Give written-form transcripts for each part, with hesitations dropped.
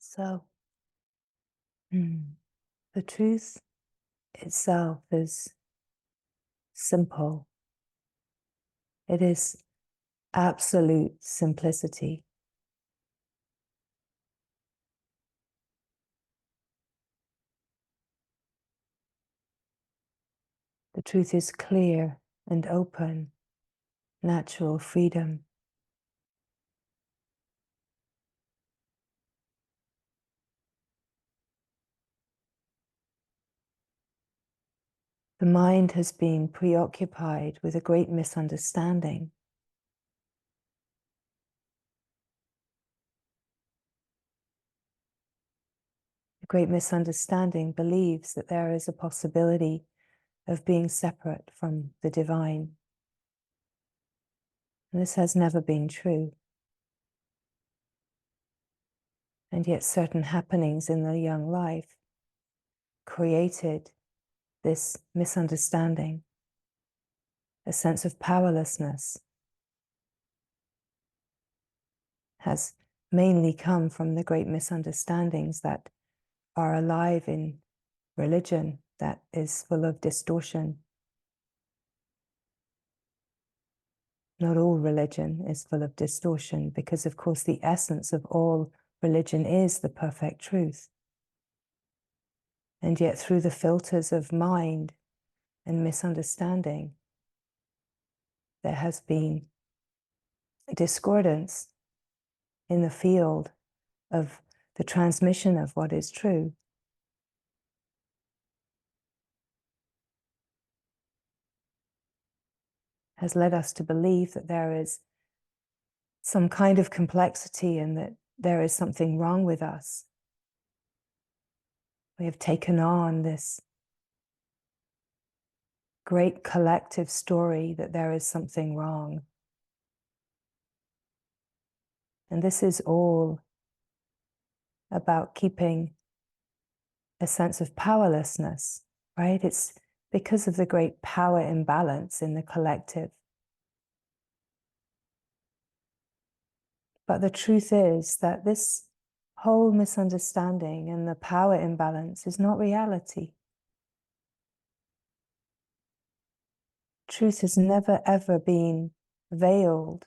So, the truth itself is simple. It is absolute simplicity. The truth is clear and open, natural freedom. The mind has been preoccupied with a great misunderstanding. The great misunderstanding believes that there is a possibility of being separate from the divine. And this has never been true. And yet certain happenings in the young life created this misunderstanding, a sense of powerlessness, has mainly come from the great misunderstandings that are alive in religion that is full of distortion. Not all religion is full of distortion, because of course the essence of all religion is the perfect truth. And yet through the filters of mind and misunderstanding, there has been discordance in the field of the transmission of what is true. Has led us to believe that there is some kind of complexity and that there is something wrong with us. We have taken on this great collective story that there is something wrong. And this is all about keeping a sense of powerlessness, right? It's because of the great power imbalance in the collective. But the truth is that this whole misunderstanding and the power imbalance is not reality. Truth has never ever been veiled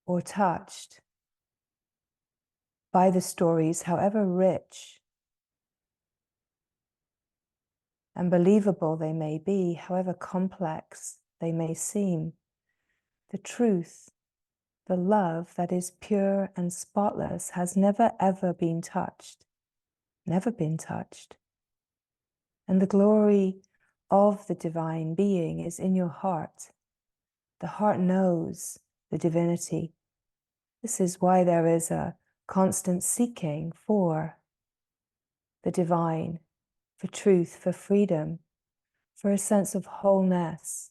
or touched by the stories, however rich and believable they may be, however complex they may seem. The truth, the love that is pure and spotless, has never ever been touched, never been touched. And the glory of the divine being is in your heart. The heart knows the divinity. This is why there is a constant seeking for the divine, for truth, for freedom, for a sense of wholeness,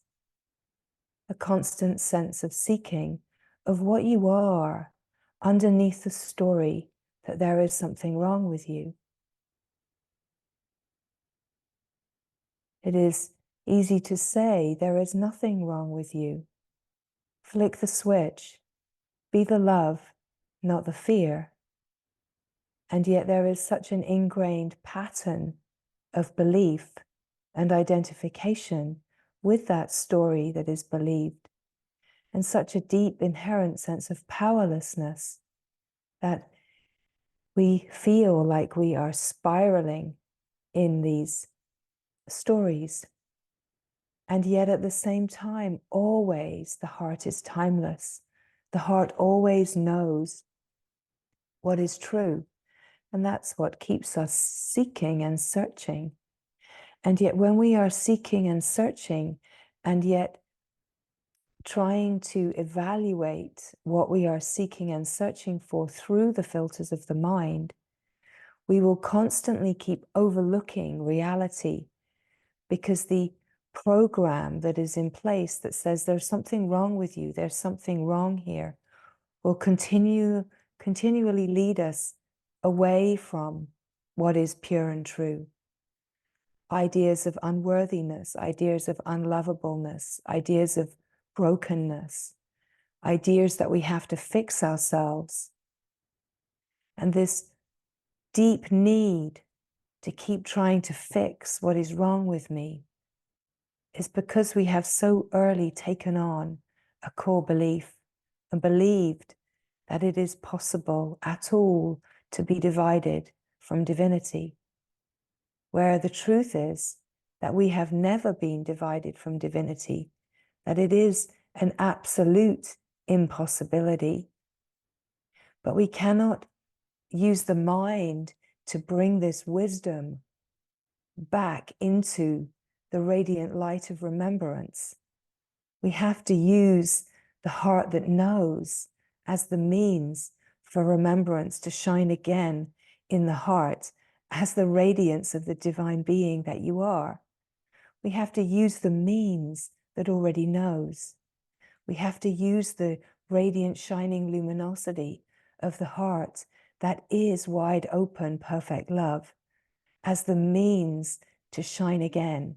a constant sense of seeking of what you are underneath the story that there is something wrong with you. It is easy to say there is nothing wrong with you. Flick the switch, be the love, not the fear. And yet there is such an ingrained pattern of belief and identification with that story that is believed, and such a deep inherent sense of powerlessness that we feel like we are spiraling in these stories. And yet at the same time, always the heart is timeless. The heart always knows what is true. And that's what keeps us seeking and searching. And yet when we are seeking and searching, and yet trying to evaluate what we are seeking and searching for through the filters of the mind, we will constantly keep overlooking reality, because the program that is in place that says there's something wrong with you, there's something wrong here, will continually lead us away from what is pure and true. Ideas of unworthiness, ideas of unlovableness, ideas of brokenness, ideas that we have to fix ourselves. And this deep need to keep trying to fix what is wrong with me is because we have so early taken on a core belief and believed that it is possible at all to be divided from divinity, where the truth is that we have never been divided from divinity, that it is an absolute impossibility. But we cannot use the mind to bring this wisdom back into the radiant light of remembrance. We have to use the heart that knows as the means for remembrance to shine again in the heart as the radiance of the divine being that you are. We have to use the means that already knows. We have to use the radiant shining luminosity of the heart that is wide open, perfect love as the means to shine again.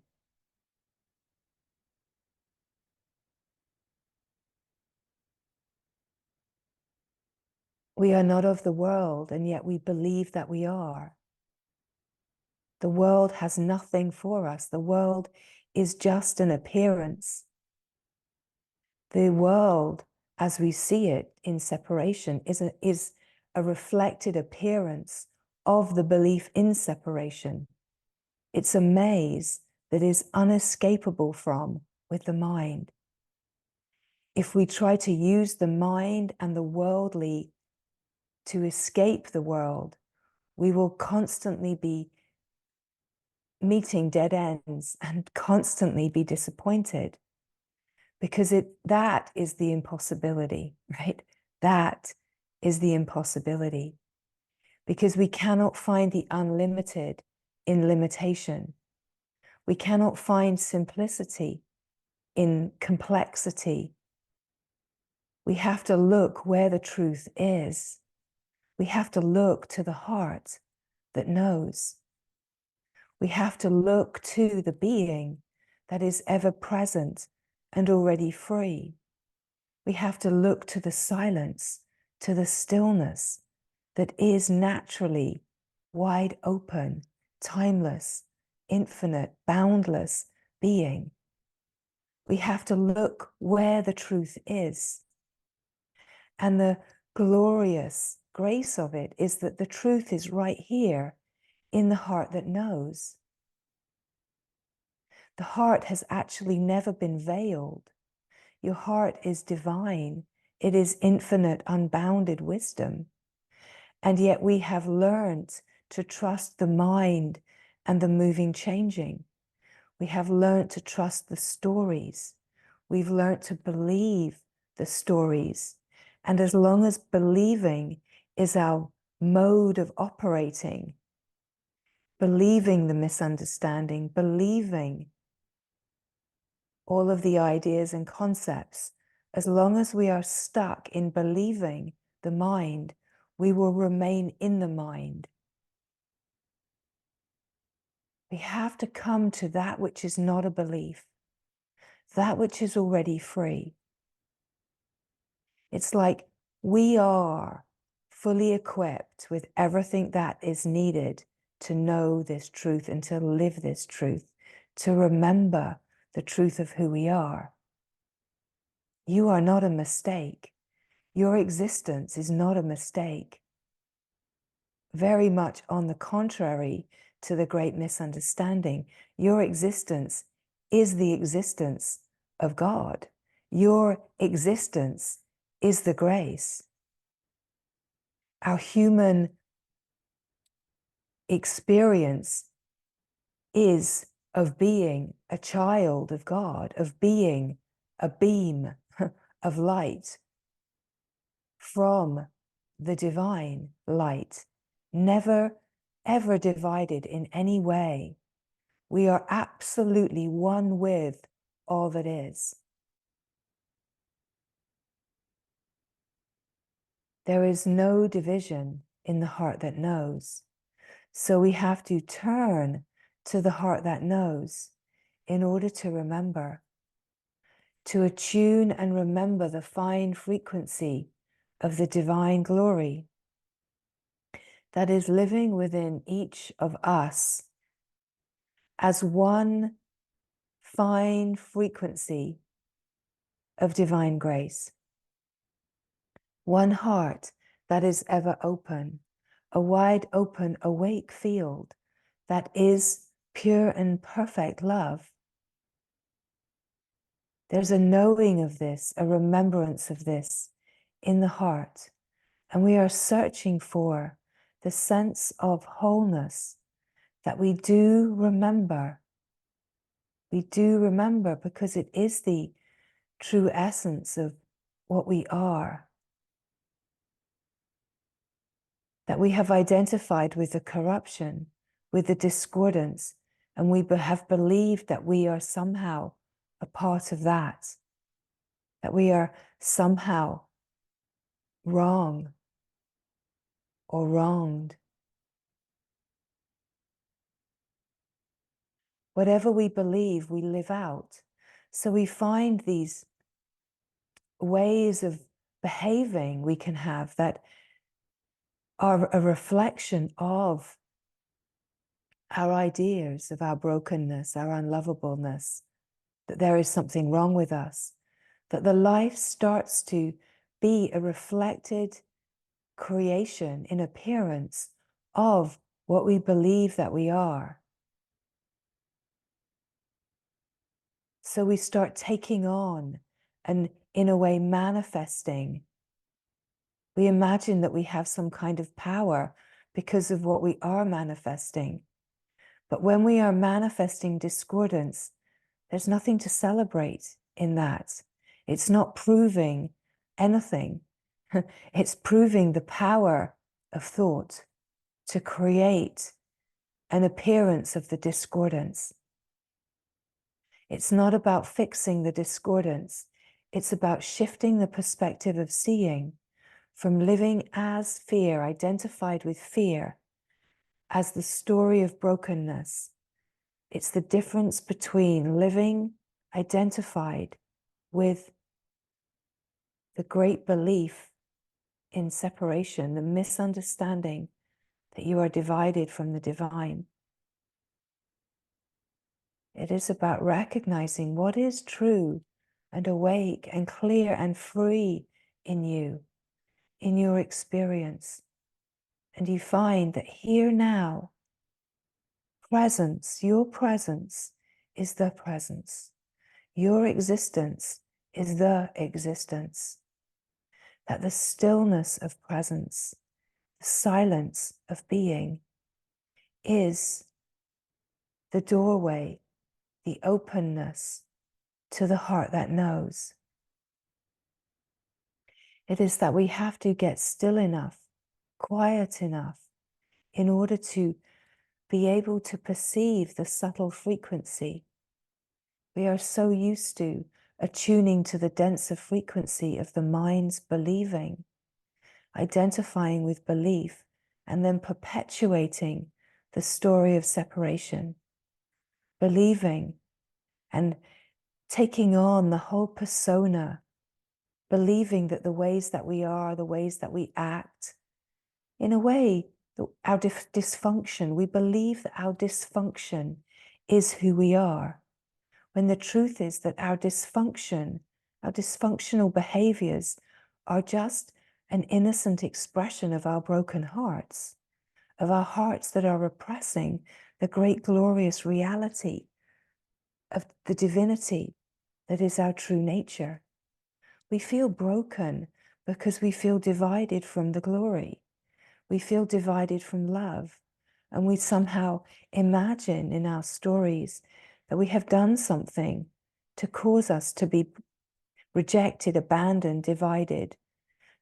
We are not of the world, and yet we believe that we are. The world has nothing for us. The world is just an appearance. The world, as we see it in separation, is a reflected appearance of the belief in separation. It's a maze that is unescapable from with the mind. If we try to use the mind and the worldly to escape the world, we will constantly be meeting dead ends and constantly be disappointed, because that is the impossibility, right? That is the impossibility, because we cannot find the unlimited in limitation. We cannot find simplicity in complexity. We have to look where the truth is. We have to look to the heart that knows. We have to look to the being that is ever present and already free. We have to look to the silence, to the stillness that is naturally wide open, timeless, infinite, boundless being. We have to look where the truth is. And the glorious grace of it is that the truth is right here in the heart that knows. The heart has actually never been veiled. Your heart is divine. It is infinite, unbounded wisdom. And yet we have learned to trust the mind and the moving changing. We have learned to trust the stories. We've learned to believe the stories. And as long as believing is our mode of operating, believing the misunderstanding, believing all of the ideas and concepts, as long as we are stuck in believing the mind, we will remain in the mind. We have to come to that which is not a belief, that which is already free. It's like we are fully equipped with everything that is needed to know this truth and to live this truth, to remember the truth of who we are. You are not a mistake. Your existence is not a mistake. Very much on the contrary to the great misunderstanding, your existence is the existence of God. Your existence is the grace. Our human experience is of being a child of God, of being a beam of light from the divine light, never ever divided in any way. We are absolutely one with all that is. There is no division in the heart that knows. So we have to turn to the heart that knows in order to remember, to attune and remember the fine frequency of the divine glory, that is living within each of us as one fine frequency of divine grace. One heart that is ever open, a wide open, awake field that is pure and perfect love. There's a knowing of this, a remembrance of this in the heart. And we are searching for the sense of wholeness that we do remember. We do remember because it is the true essence of what we are. That we have identified with the corruption, with the discordance, and we have believed that we are somehow a part of that we are somehow wrong or wronged. Whatever we believe, we live out. So we find these ways of behaving we can have that are a reflection of our ideas, of our brokenness, our unlovableness, that there is something wrong with us, that the life starts to be a reflected creation in appearance of what we believe that we are. So we start taking on and, in a way, manifesting. We imagine that we have some kind of power because of what we are manifesting. But when we are manifesting discordance, there's nothing to celebrate in that. It's not proving anything. It's proving the power of thought to create an appearance of the discordance. It's not about fixing the discordance. It's about shifting the perspective of seeing from living as fear, identified with fear, as the story of brokenness. It's the difference between living identified with the great belief in separation, the misunderstanding that you are divided from the divine. It is about recognizing what is true and awake and clear and free in you, in your experience. And you find that here now, presence, your presence is the presence. Your existence is the existence. That the stillness of presence, the silence of being, is the doorway, the openness to the heart that knows. It is that we have to get still enough, quiet enough, in order to be able to perceive the subtle frequency. We are so used to attuning to the denser frequency of the mind's believing, identifying with belief, and then perpetuating the story of separation, believing and taking on the whole persona, believing that the ways that we are, the ways that we act, in a way, our dysfunction, we believe that our dysfunction is who we are, when the truth is that our dysfunction, our dysfunctional behaviors are just an innocent expression of our broken hearts, of our hearts that are repressing the great glorious reality of the divinity that is our true nature. We feel broken because we feel divided from the glory. We feel divided from love. And we somehow imagine in our stories that we have done something to cause us to be rejected, abandoned, divided,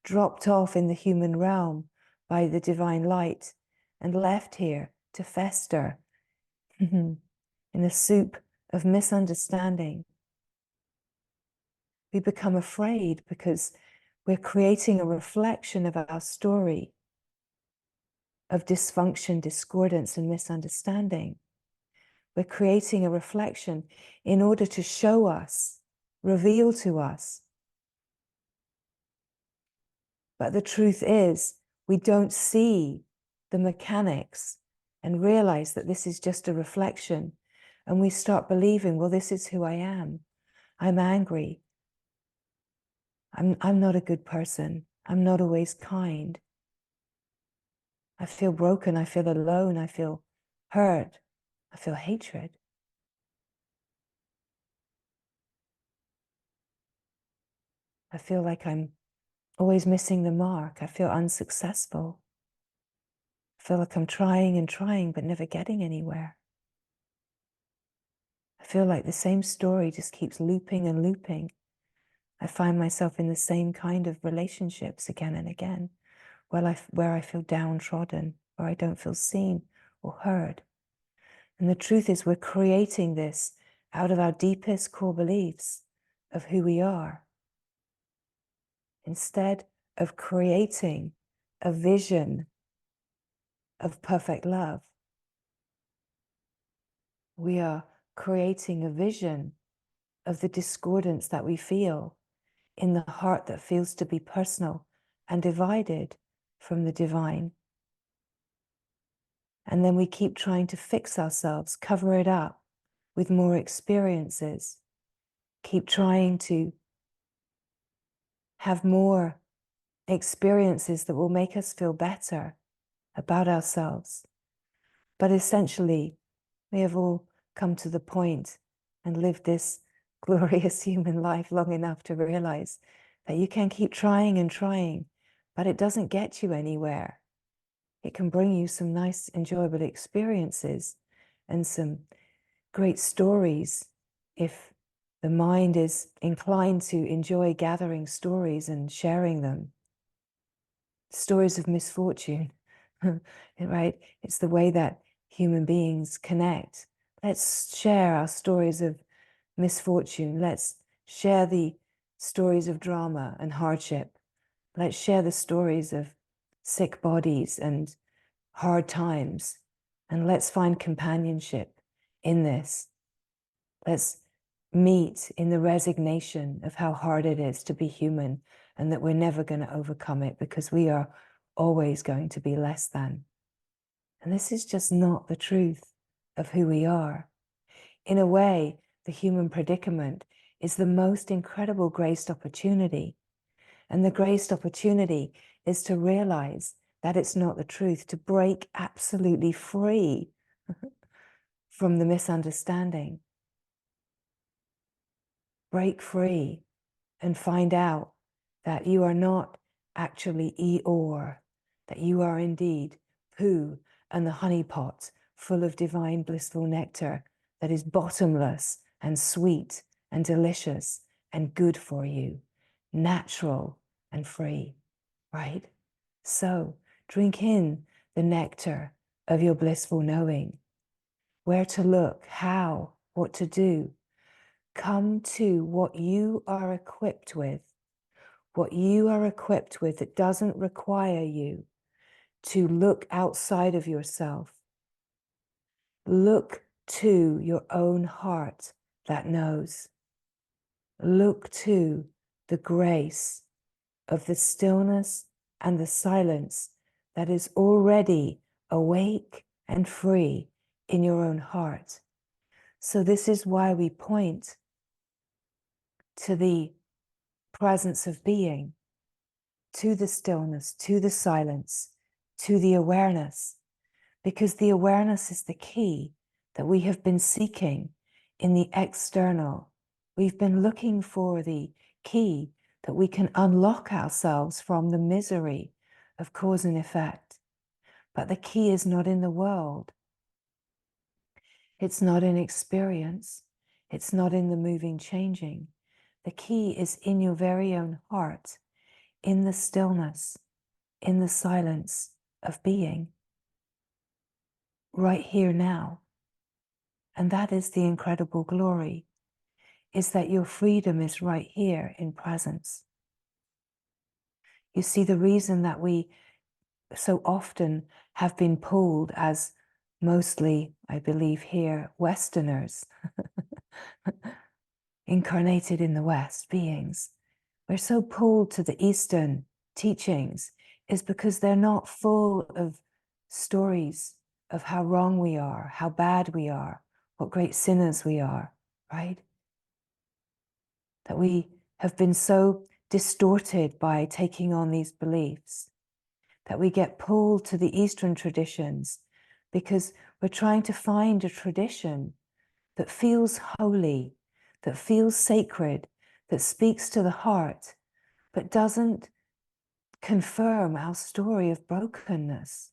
dropped off in the human realm by the divine light and left here to fester in a soup of misunderstanding. We become afraid because we're creating a reflection of our story of dysfunction, discordance, and misunderstanding. We're creating a reflection in order to show us, reveal to us. But the truth is, we don't see the mechanics and realize that this is just a reflection, and we start believing, well, this is who I am. I'm angry. I'm not a good person. I'm not always kind. I feel broken. I feel alone. I feel hurt. I feel hatred. I feel like I'm always missing the mark. I feel unsuccessful. I feel like I'm trying and trying, but never getting anywhere. I feel like the same story just keeps looping and looping. I find myself in the same kind of relationships again and again, where I feel downtrodden, where I don't feel seen or heard. And the truth is, we're creating this out of our deepest core beliefs of who we are, instead of creating a vision of perfect love. We are creating a vision of the discordance that we feel in the heart that feels to be personal and divided from the divine. And then we keep trying to fix ourselves, cover it up with more experiences, keep trying to have more experiences that will make us feel better about ourselves. But essentially, we have all come to the point and lived this glorious human life long enough to realize that you can keep trying and trying, but it doesn't get you anywhere. It can bring you some nice, enjoyable experiences and some great stories if the mind is inclined to enjoy gathering stories and sharing them. Stories of misfortune, right? It's the way that human beings connect. Let's share our stories of misfortune. Let's share the stories of drama and hardship. Let's share the stories of sick bodies and hard times. And let's find companionship in this. Let's meet in the resignation of how hard it is to be human, and that we're never going to overcome it because we are always going to be less than. And this is just not the truth of who we are. In a way, the human predicament is the most incredible graced opportunity. And the graced opportunity is to realize that it's not the truth, to break absolutely free from the misunderstanding. Break free and find out that you are not actually Eeyore, that you are indeed Pooh and the honeypot full of divine blissful nectar that is bottomless and sweet and delicious and good for you, natural and free, right? So drink in the nectar of your blissful knowing, where to look, how, what to do. Come to what you are equipped with, that doesn't require you to look outside of yourself. Look to your own heart that knows. Look to the grace of the stillness and the silence that is already awake and free in your own heart. So this is why we point to the presence of being, to the stillness, to the silence, to the awareness, because the awareness is the key that we have been seeking in the external. We've been looking for the key that we can unlock ourselves from the misery of cause and effect. But the key is not in the world. It's not in experience. It's not in the moving, changing. The key is in your very own heart, in the stillness, in the silence of being, right here now. And that is the incredible glory, is that your freedom is right here in presence. You see, the reason that we so often have been pulled as mostly, I believe here, Westerners, incarnated in the West beings, we're so pulled to the Eastern teachings is because they're not full of stories of how wrong we are, how bad we are, what great sinners we are, right? That we have been so distorted by taking on these beliefs that we get pulled to the Eastern traditions because we're trying to find a tradition that feels holy, that feels sacred, that speaks to the heart, but doesn't confirm our story of brokenness.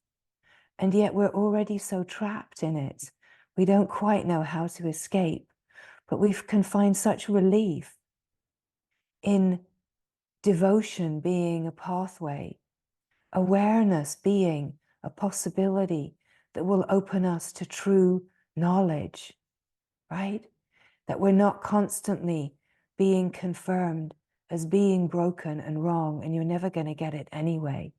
And yet we're already so trapped in it. We don't quite know how to escape, but we can find such relief in devotion being a pathway, awareness being a possibility that will open us to true knowledge, right? That we're not constantly being confirmed as being broken and wrong, and you're never going to get it anyway.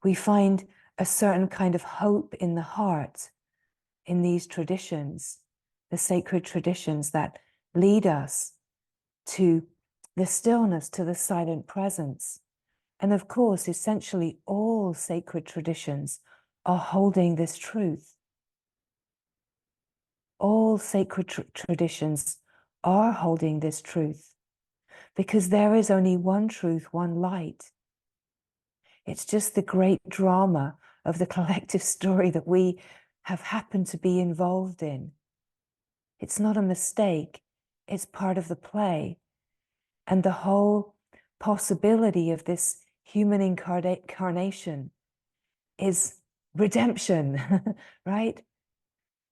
We find a certain kind of hope in the heart in these traditions, the sacred traditions that lead us to the stillness, to the silent presence. And of course, essentially all sacred traditions are holding this truth. All sacred traditions are holding this truth because there is only one truth, one light. It's just the great drama of the collective story that we have happened to be involved in. It's not a mistake. It's part of the play. And the whole possibility of this human incarnation is redemption, right?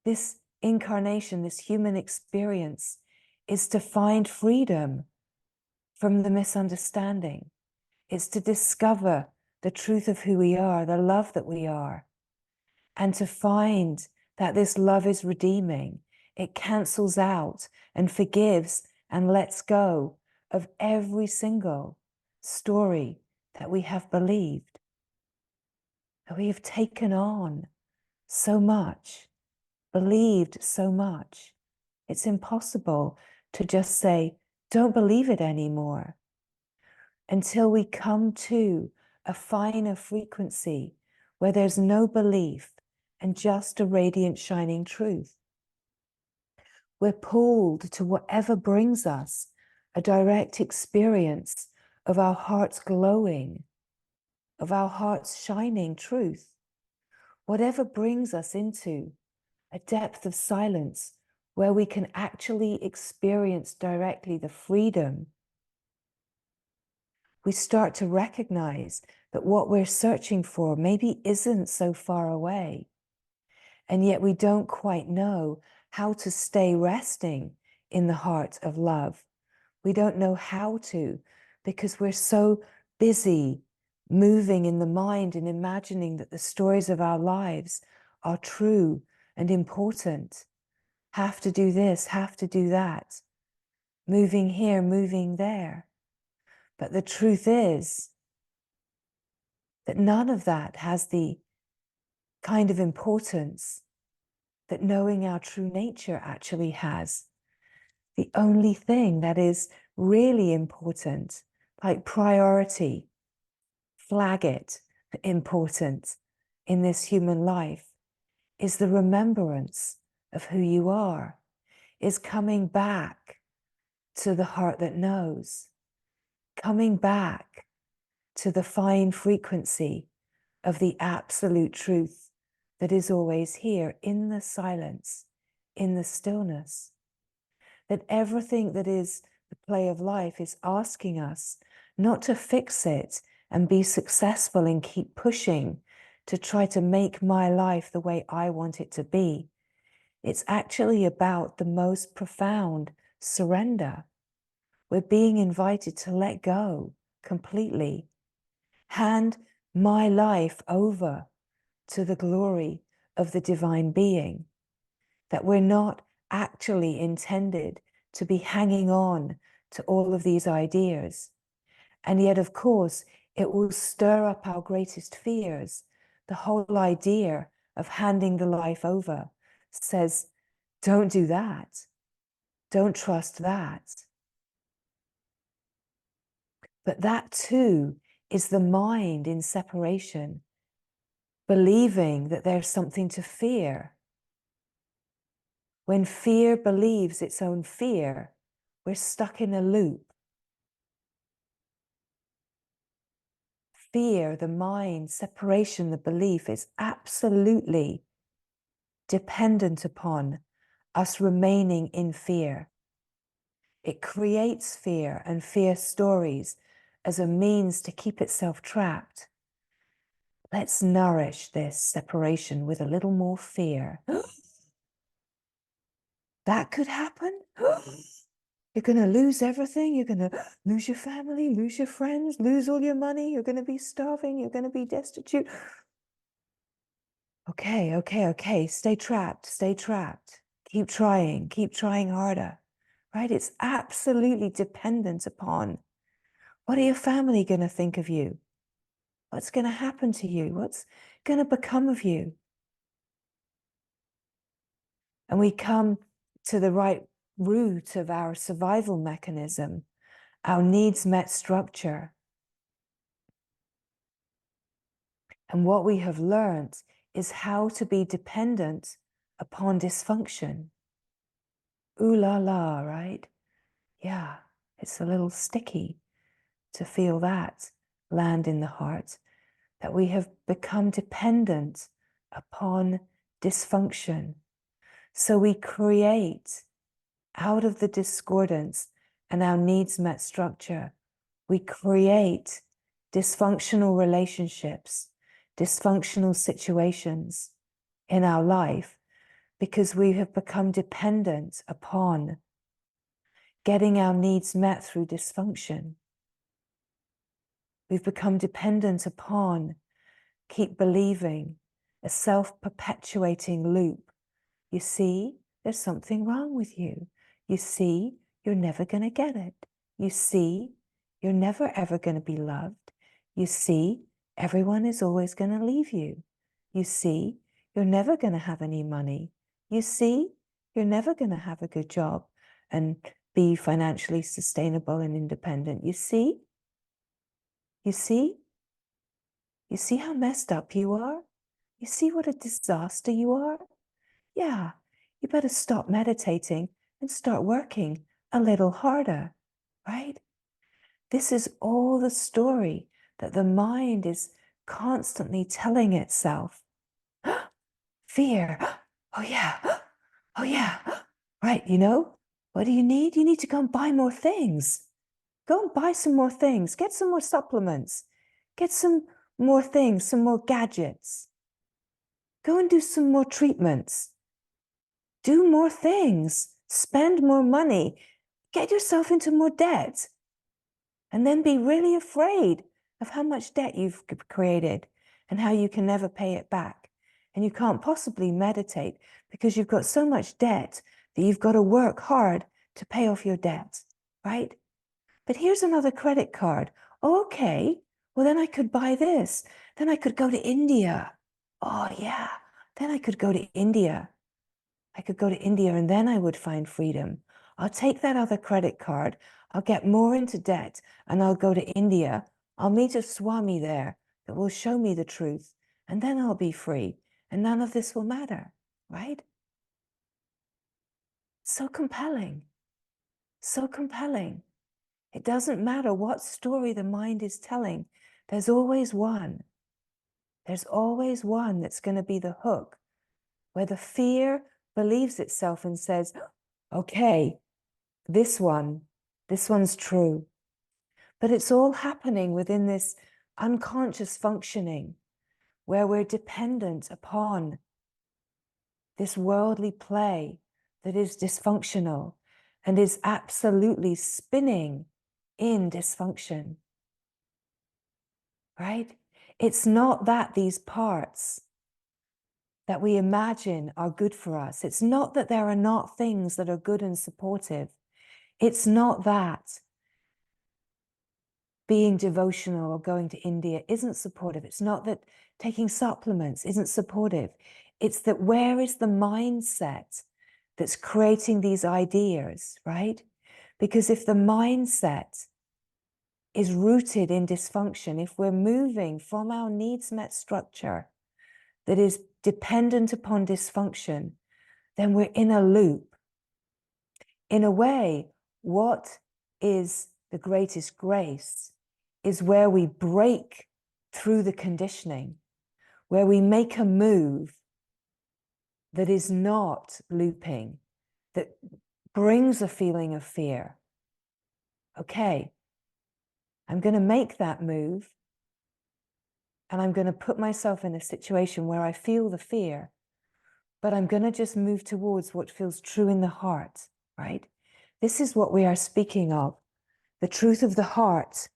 This incarnation, this human experience, is to find freedom from the misunderstanding. It's to discover the truth of who we are, the love that we are, and to find that this love is redeeming. It cancels out and forgives and lets go of every single story that we have believed, that we have taken on so much, believed so much. It's impossible to just say, don't believe it anymore, until we come to a finer frequency where there's no belief and just a radiant shining truth. We're pulled to whatever brings us a direct experience of our heart's glowing, of our heart's shining truth. Whatever brings us into a depth of silence where we can actually experience directly the freedom, we start to recognize that what we're searching for maybe isn't so far away. And yet we don't quite know how to stay resting in the heart of love. We don't know how to, because we're so busy moving in the mind and imagining that the stories of our lives are true and important. Have to do this, have to do that. Moving here, moving there. But the truth is that none of that has the kind of importance that knowing our true nature actually has. The only thing that is really important, like priority, flag it for important in this human life, is the remembrance of who you are, is coming back to the heart that knows, coming back to the fine frequency of the absolute truth that is always here in the silence, in the stillness. That everything that is the play of life is asking us not to fix it and be successful and keep pushing to try to make my life the way I want it to be. It's actually about the most profound surrender. We're being invited to let go completely, hand my life over to the glory of the divine being, that we're not actually intended to be hanging on to all of these ideas. And yet, of course, it will stir up our greatest fears. The whole idea of handing the life over says, don't do that. Don't trust that. But that too is the mind in separation. believing that there's something to fear. When fear believes its own fear, we're stuck in a loop. Fear, the mind, separation, the belief is absolutely dependent upon us remaining in fear. It creates fear and fear stories as a means to keep itself trapped. Let's nourish this separation with a little more fear. That could happen? You're going to lose everything. You're going to lose your family, lose your friends, lose all your money. You're going to be starving. You're going to be destitute. Okay. Stay trapped. Stay trapped. Keep trying harder, right? It's absolutely dependent upon what are your family going to think of you? What's going to happen to you? What's going to become of you? And we come to the right root of our survival mechanism, our needs met structure. And what we have learned is how to be dependent upon dysfunction. Ooh la la, right? Yeah, it's a little sticky to feel that land in the heart, that we have become dependent upon dysfunction. So we create out of the discordance and our needs met structure, we create dysfunctional relationships, dysfunctional situations in our life because we have become dependent upon getting our needs met through dysfunction. We've become dependent upon keep believing a self-perpetuating loop. You see, there's something wrong with you. You see, you're never going to get it. You see, you're never ever going to be loved. You see, everyone is always going to leave you. You see, you're never going to have any money. You see, you're never going to have a good job and be financially sustainable and independent. You see? You see? You see how messed up you are? You see what a disaster you are? Yeah, you better stop meditating and start working a little harder, right? This is all the story that the mind is constantly telling itself. Fear. Oh yeah. Oh yeah. Right, you know, what do you need? You need to go and buy more things. Go and buy some more things. Get some more supplements. Get some more things, some more gadgets. Go and do some more treatments. Do more things. Spend more money. Get yourself into more debt. And then be really afraid of how much debt you've created and how you can never pay it back. And you can't possibly meditate because you've got so much debt that you've got to work hard to pay off your debt, right? But here's another credit card. Okay, well, then I could buy this. Then I could go to India. Oh, yeah. Then I could go to India. I could go to India and then I would find freedom. I'll take that other credit card. I'll get more into debt and I'll go to India. I'll meet a Swami there that will show me the truth and then I'll be free and none of this will matter, right? So compelling. So compelling. It doesn't matter what story the mind is telling. There's always one. There's always one that's going to be the hook where the fear believes itself and says, okay, this one's true. But it's all happening within this unconscious functioning where we're dependent upon this worldly play that is dysfunctional and is absolutely spinning in dysfunction, right? It's not that these parts that we imagine are good for us. It's not that there are not things that are good and supportive. It's not that being devotional or going to India isn't supportive. It's not that taking supplements isn't supportive. It's that where is the mindset that's creating these ideas, right? Because if the mindset is rooted in dysfunction, if we're moving from our needs met structure that is dependent upon dysfunction, then we're in a loop. In a way, what is the greatest grace is where we break through the conditioning, where we make a move that is not looping, that brings a feeling of fear. Okay, I'm going to make that move, and I'm going to put myself in a situation where I feel the fear, but I'm going to just move towards what feels true in the heart, right? This is what we are speaking of, the truth of the heart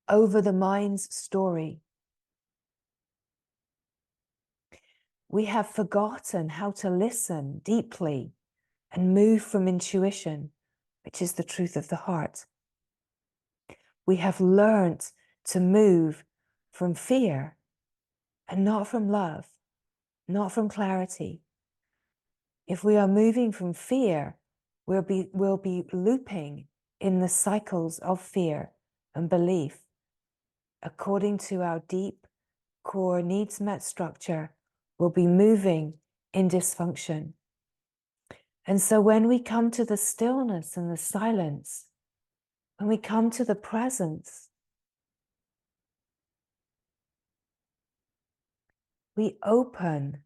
over the mind's story. We have forgotten how to listen deeply and move from intuition, which is the truth of the heart. We have learned to move from fear and not from love, not from clarity. If we are moving from fear, we'll be looping in the cycles of fear and belief according to our deep core needs met structure. We'll be moving in dysfunction. And so when we come to the stillness and the silence, when we come to the presence, we open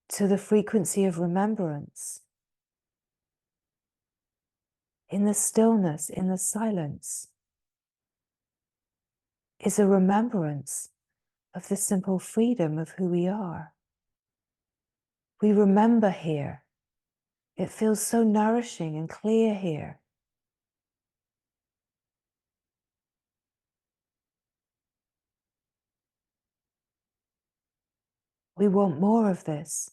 to the frequency of remembrance. In the stillness, in the silence, is a remembrance of the simple freedom of who we are. We remember here. It feels so nourishing and clear here. We want more of this.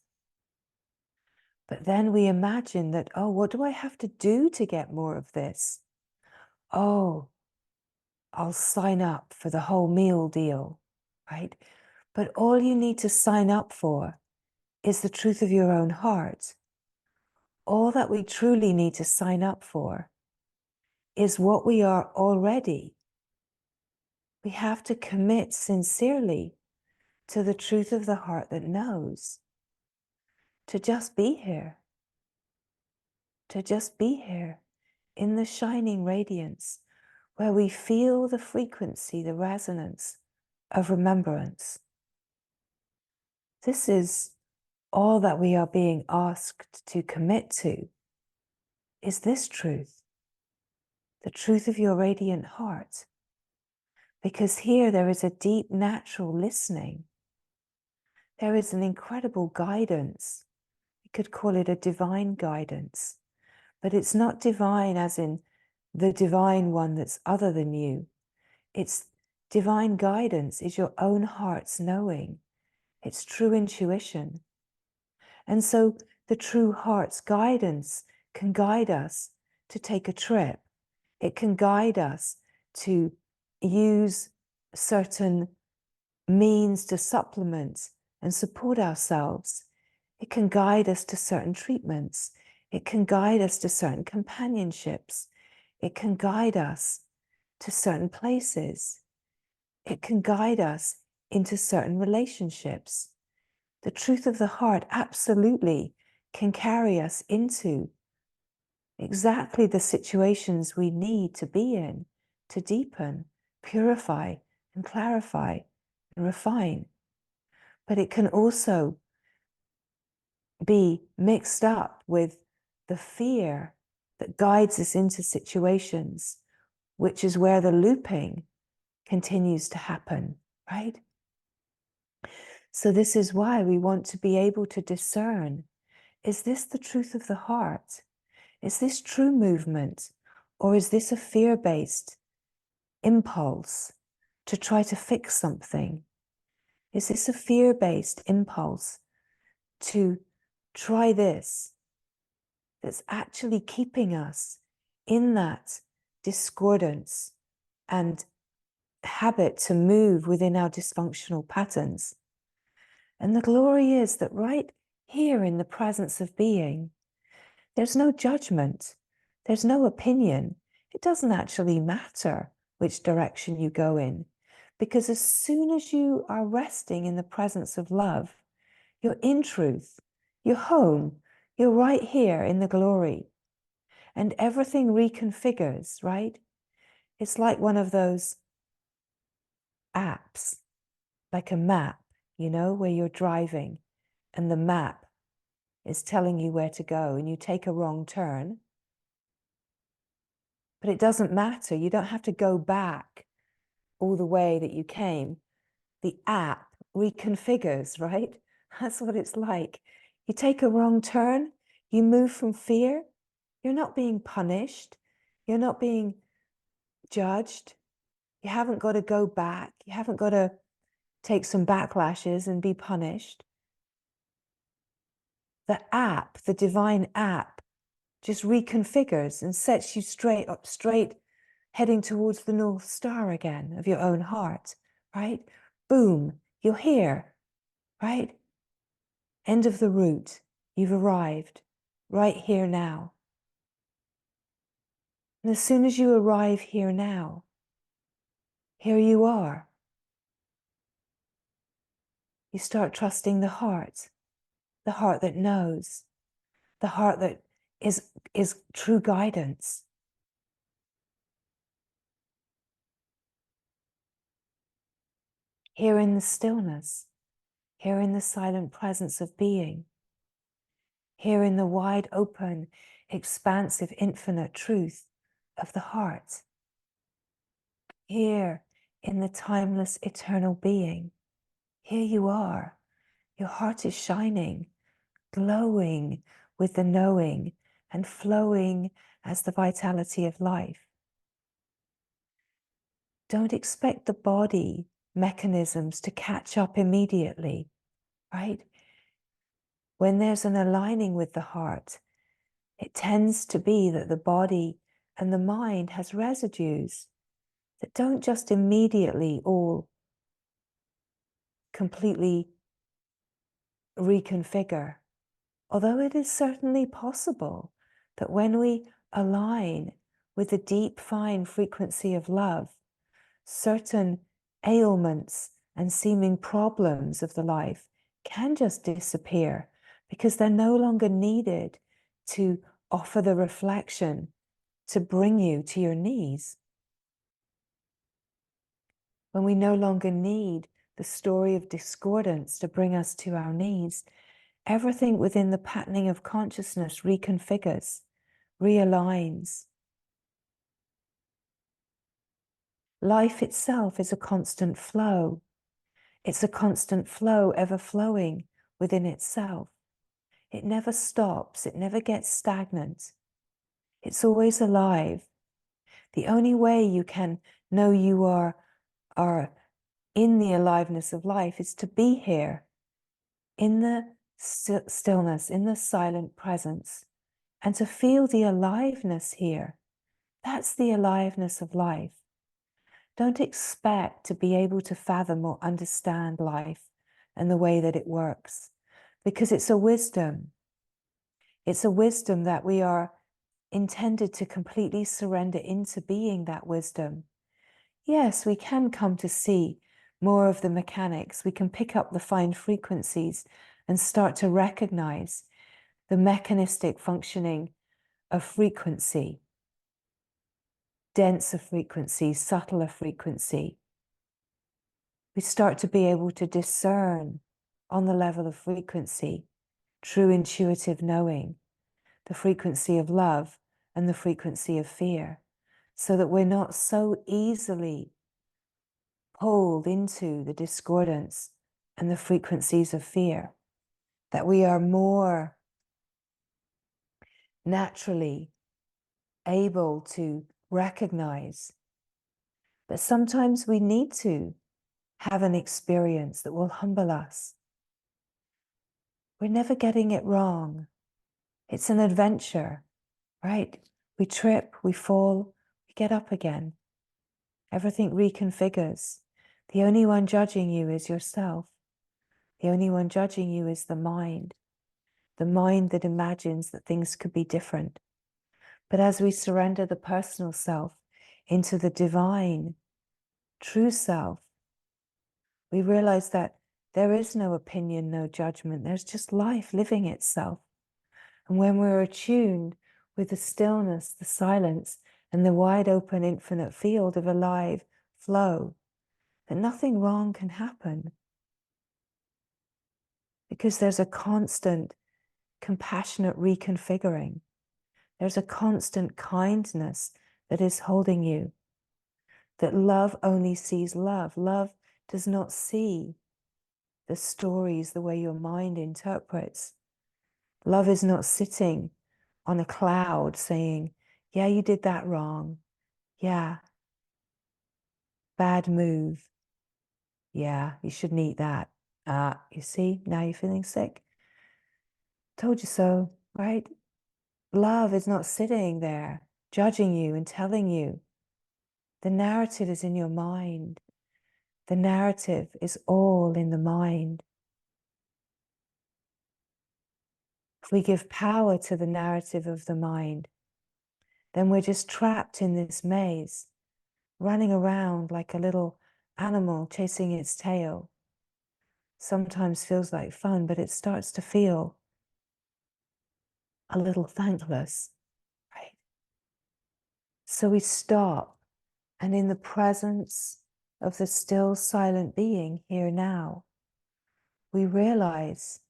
But then we imagine that, oh, what do I have to do to get more of this? Oh, I'll sign up for the whole meal deal, right? But all you need to sign up for is the truth of your own heart. All that we truly need to sign up for is what we are already. We have to commit sincerely to the truth of the heart that knows, to just be here, to just be here in the shining radiance where we feel the frequency, the resonance of remembrance. This is all that we are being asked to commit to, is this truth, the truth of your radiant heart. Because here there is a deep natural listening. There is an incredible guidance. We could call it a divine guidance, but it's not divine as in the divine one that's other than you. It's divine guidance is your own heart's knowing. It's true intuition. And so the true heart's guidance can guide us to take a trip. It can guide us to use certain means to supplement and support ourselves. It can guide us to certain treatments. It can guide us to certain companionships. It can guide us to certain places. It can guide us into certain relationships. The truth of the heart absolutely can carry us into exactly the situations we need to be in to deepen, purify, and clarify and refine. But it can also be mixed up with the fear that guides us into situations, which is where the looping continues to happen, right? So this is why we want to be able to discern, is this the truth of the heart? Is this true movement? Or is this a fear-based impulse to try to fix something? Is this a fear-based impulse to try this that's actually keeping us in that discordance and habit to move within our dysfunctional patterns? And the glory is that right here in the presence of being, there's no judgment, there's no opinion. It doesn't actually matter which direction you go in, Because as soon as you are resting in the presence of love, you're in truth, you're home, you're right here in the glory. And everything reconfigures, right? It's like one of those apps, like a map, you know, where you're driving and the map is telling you where to go and you take a wrong turn. But it doesn't matter. You don't have to go back all the way that you came. The app reconfigures, right? That's what it's like. You take a wrong turn, you move from fear, you're not being punished, you're not being judged, you haven't got to go back, you haven't got to take some backlashes and be punished. The app, the divine app, just reconfigures and sets you straight, heading towards the North Star again of your own heart, right? Boom, you're here, right? End of the route. You've arrived right here now. And as soon as you arrive here now, here you are. You start trusting the heart that knows, the heart that is true guidance. Here in the stillness, here in the silent presence of being, here in the wide open, expansive, infinite truth of the heart, here in the timeless, eternal being. Here you are. Your heart is shining, glowing with the knowing and flowing as the vitality of life. Don't expect the body mechanisms to catch up immediately, right? When there's an aligning with the heart, it tends to be that the body and the mind has residues that don't just immediately all completely reconfigure. Although it is certainly possible that when we align with the deep, fine frequency of love, certain ailments and seeming problems of the life can just disappear because they're no longer needed to offer the reflection to bring you to your knees. When we no longer need the story of discordance to bring us to our knees, everything within the patterning of consciousness reconfigures, realigns. Life itself is a constant flow. It's a constant flow, ever flowing within itself. It never stops. It never gets stagnant. It's always alive. The only way you can know you are in the aliveness of life is to be here in the stillness, in the silent presence, and to feel the aliveness here. That's the aliveness of life. Don't expect to be able to fathom or understand life and the way that it works, because it's a wisdom. It's a wisdom that we are intended to completely surrender into being that wisdom. Yes, we can come to see more of the mechanics. We can pick up the fine frequencies and start to recognize the mechanistic functioning of frequency, denser frequency, subtler frequency. We start to be able to discern on the level of frequency, true intuitive knowing, the frequency of love and the frequency of fear, so that we're not so easily pulled into the discordance and the frequencies of fear, that we are more naturally able to recognize that sometimes we need to have an experience that will humble us. We're never getting it wrong. It's an adventure, right? We trip, we fall, we get up again. Everything reconfigures. The only one judging you is yourself. The only one judging you is the mind that imagines that things could be different. But as we surrender the personal self into the divine, true self, We realize that there is no opinion, no judgment. There's just life living itself. And when we're attuned with the stillness, the silence, and the wide open infinite field of alive flow, that nothing wrong can happen. Because there's a constant compassionate reconfiguring. There's a constant kindness that is holding you. That love only sees love. Love does not see the stories the way your mind interprets. Love is not sitting on a cloud saying, yeah, you did that wrong. Yeah, bad move. Yeah, you shouldn't eat that. You see, now you're feeling sick. Told you so, right? Love is not sitting there judging you and telling you. The narrative is in your mind. The narrative is all in the mind. If we give power to the narrative of the mind, then we're just trapped in this maze, running around like a little animal chasing its tail. Sometimes feels like fun, but it starts to feel a little thankless, right? So we stop, and in the presence of the still silent being here now, we realize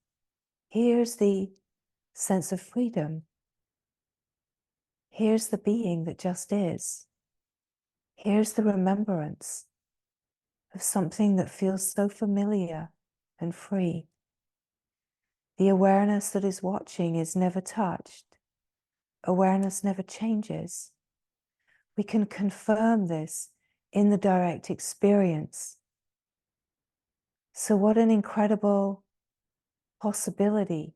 here's the sense of freedom. Here's the being that just is. Here's the remembrance of something that feels so familiar and free. The awareness that is watching is never touched. Awareness never changes. We can confirm this in the direct experience. So what an incredible possibility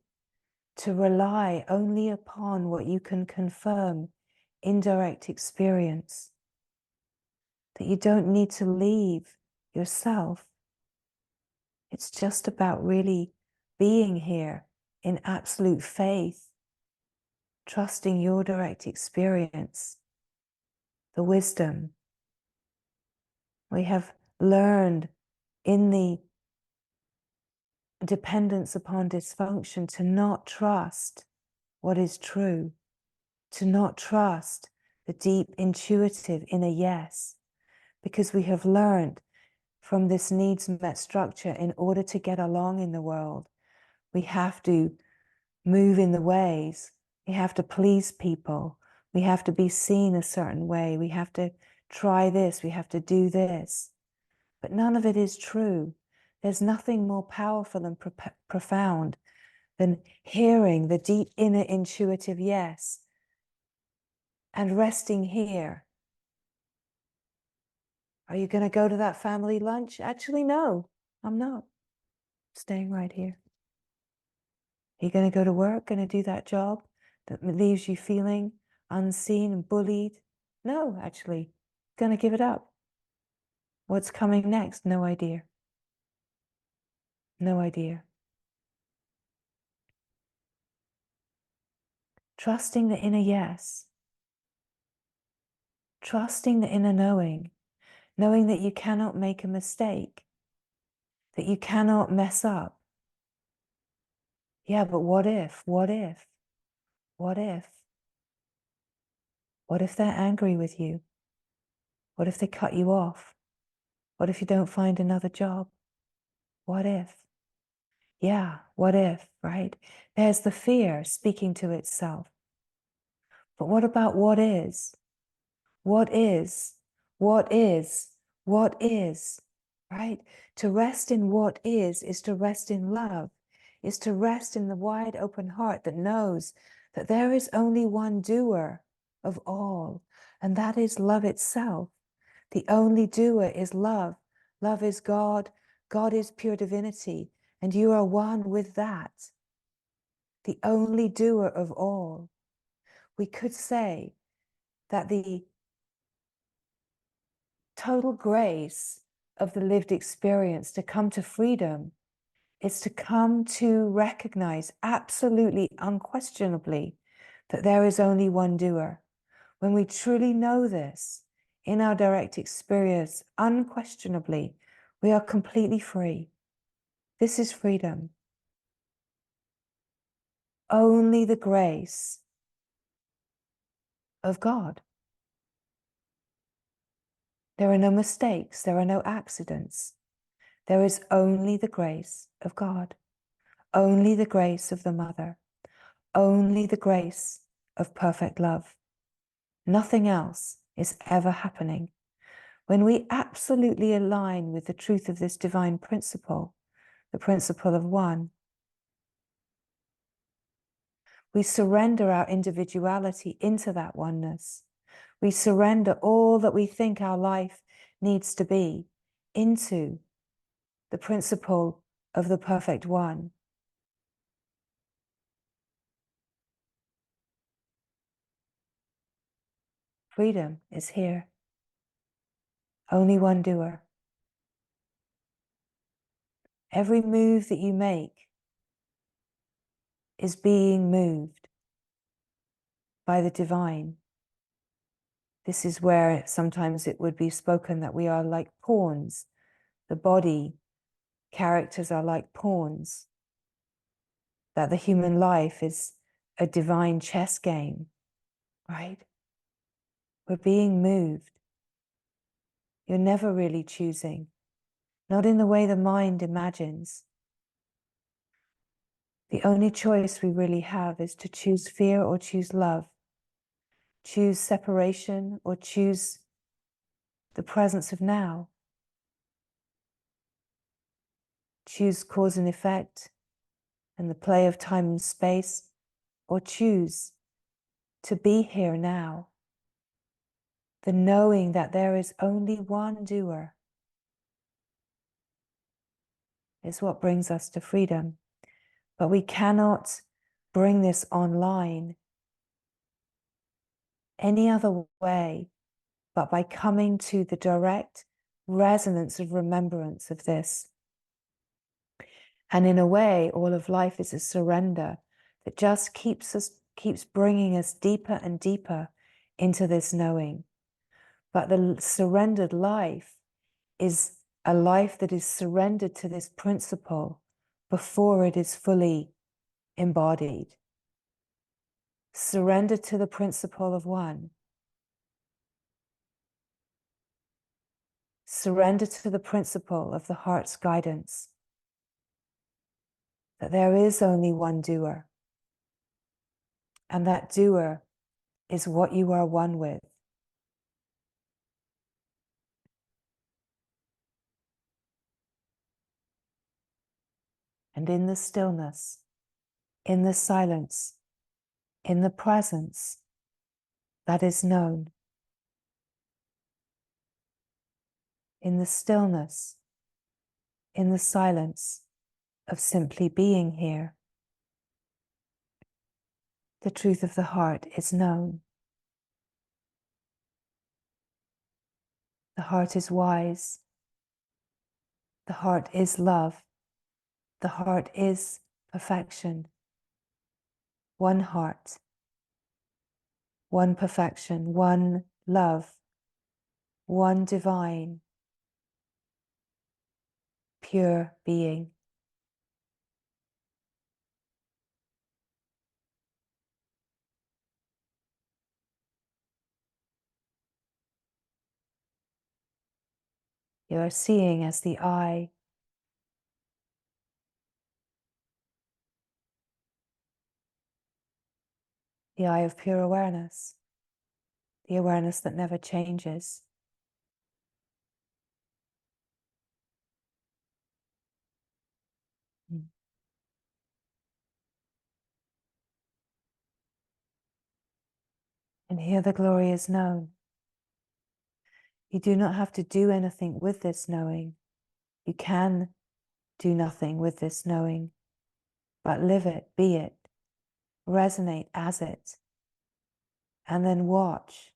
to rely only upon what you can confirm in direct experience. That you don't need to leave yourself. It's just about really being here in absolute faith, trusting your direct experience, the wisdom. We have learned in the dependence upon dysfunction to not trust what is true, to not trust the deep intuitive inner yes, because we have learned from this needs met structure, in order to get along in the world, we have to move in the ways, we have to please people, we have to be seen a certain way, we have to try this, we have to do this. But none of it is true. There's nothing more powerful and profound than hearing the deep inner intuitive yes and resting here. Are you going to go to that family lunch? Actually, no, I'm not. Staying right here. Are you going to go to work, going to do that job that leaves you feeling unseen and bullied? No, actually, going to give it up. What's coming next? No idea. No idea. Trusting the inner yes. Trusting the inner knowing. Knowing that you cannot make a mistake. That you cannot mess up. Yeah, but what if? What if? What if? What if they're angry with you? What if they cut you off? What if you don't find another job? What if? Yeah, what if, right? There's the fear speaking to itself. But what about what is? What is? What is? What is? Right? To rest in what is to rest in love, is to rest in the wide open heart that knows that there is only one doer of all, and that is love itself. The only doer is love. Love is God. God is pure divinity, and you are one with that. The only doer of all. We could say that the total grace of the lived experience to come to freedom is to come to recognize absolutely unquestionably that there is only one doer. When we truly know this in our direct experience, unquestionably, We are completely free. This is freedom. Only the grace of God. There are no mistakes. There are no accidents. There is only the grace of God. Only the grace of the Mother. Only the grace of perfect love. Nothing else is ever happening. When we absolutely align with the truth of this divine principle, the principle of one, we surrender our individuality into that oneness. We surrender all that we think our life needs to be into the principle of the perfect one. Freedom is here. Only one doer. Every move that you make is being moved by the divine. This is where sometimes it would be spoken that we are like pawns. The body characters are like pawns. That the human life is a divine chess game, right? We're being moved. You're never really choosing, not in the way the mind imagines. The only choice we really have is to choose fear or choose love, choose separation or choose the presence of now, choose cause and effect and the play of time and space, or choose to be here now. The knowing that there is only one doer is what brings us to freedom. But we cannot bring this online any other way but by coming to the direct resonance of remembrance of this. And in a way, all of life is a surrender that just keeps bringing us deeper and deeper into this knowing. But the surrendered life is a life that is surrendered to this principle before it is fully embodied. Surrender to the principle of one. Surrender to the principle of the heart's guidance. That there is only one doer. And that doer is what you are one with. And in the stillness, in the silence, in the presence, that is known. In the stillness, in the silence of simply being here, the truth of the heart is known. The heart is wise. The heart is love. The heart is perfection. One heart, one perfection, one love, one divine, pure being. You are seeing as the eye of pure awareness, the awareness that never changes. And here the glory is known. You do not have to do anything with this knowing. You can do nothing with this knowing, but live it, be it, resonate as it, and then watch